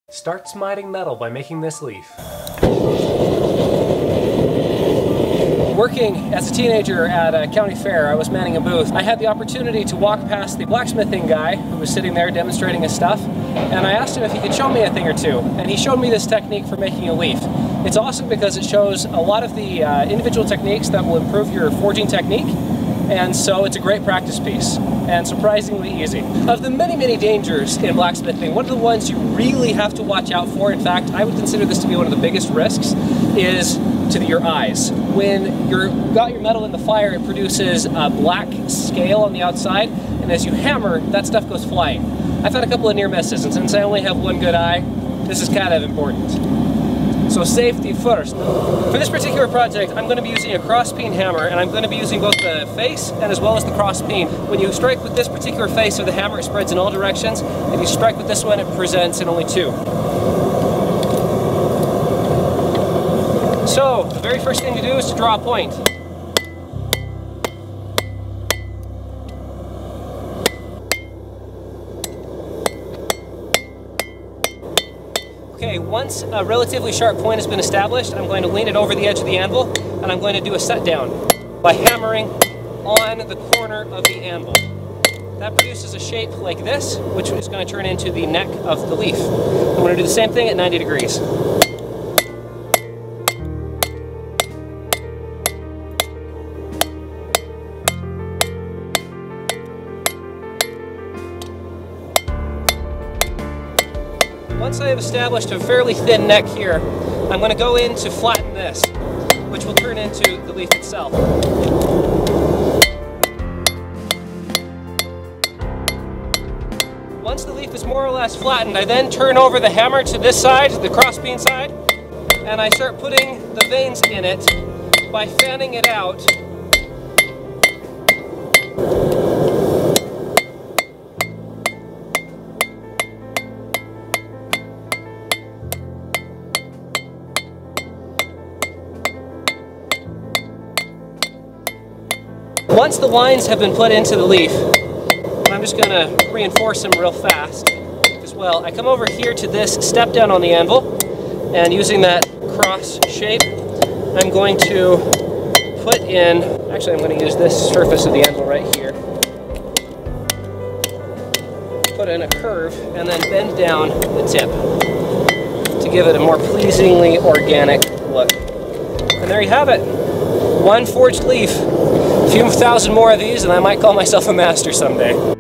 Start smiting metal by making this leaf. Working as a teenager at a county fair, I was manning a booth. I had the opportunity to walk past the blacksmithing guy who was sitting there demonstrating his stuff, and I asked him if he could show me a thing or two, and he showed me this technique for making a leaf. It's awesome because it shows a lot of the individual techniques that will improve your forging technique, and so it's a great practice piece, and surprisingly easy. Of the many, many dangers in blacksmithing, one of the ones you really have to watch out for, in fact, I would consider this to be one of the biggest risks, is to your eyes. When you've got your metal in the fire, it produces a black scale on the outside, and as you hammer, that stuff goes flying. I've had a couple of near misses, and since I only have one good eye, this is kind of important. So safety first. For this particular project, I'm going to be using a cross peen hammer, and I'm going to be using both the face and as well as the cross peen. When you strike with this particular face of the hammer, it spreads in all directions. If you strike with this one, it presents in only two. So, the very first thing to do is to draw a point. Okay, once a relatively sharp point has been established, I'm going to lean it over the edge of the anvil, and I'm going to do a set down by hammering on the corner of the anvil. That produces a shape like this, which is going to turn into the neck of the leaf. I'm going to do the same thing at 90 degrees. Once I have established a fairly thin neck here, I'm going to go in to flatten this, which will turn into the leaf itself. Once the leaf is more or less flattened, I then turn over the hammer to this side, the cross peen side, and I start putting the veins in it by fanning it out. Once the lines have been put into the leaf, I'm just going to reinforce them real fast as well. I come over here to this step down on the anvil, and using that cross shape, I'm going to put in, actually I'm going to use this surface of the anvil right here, put in a curve, and then bend down the tip to give it a more pleasingly organic look. And there you have it. One forged leaf. A few thousand more of these and I might call myself a master someday.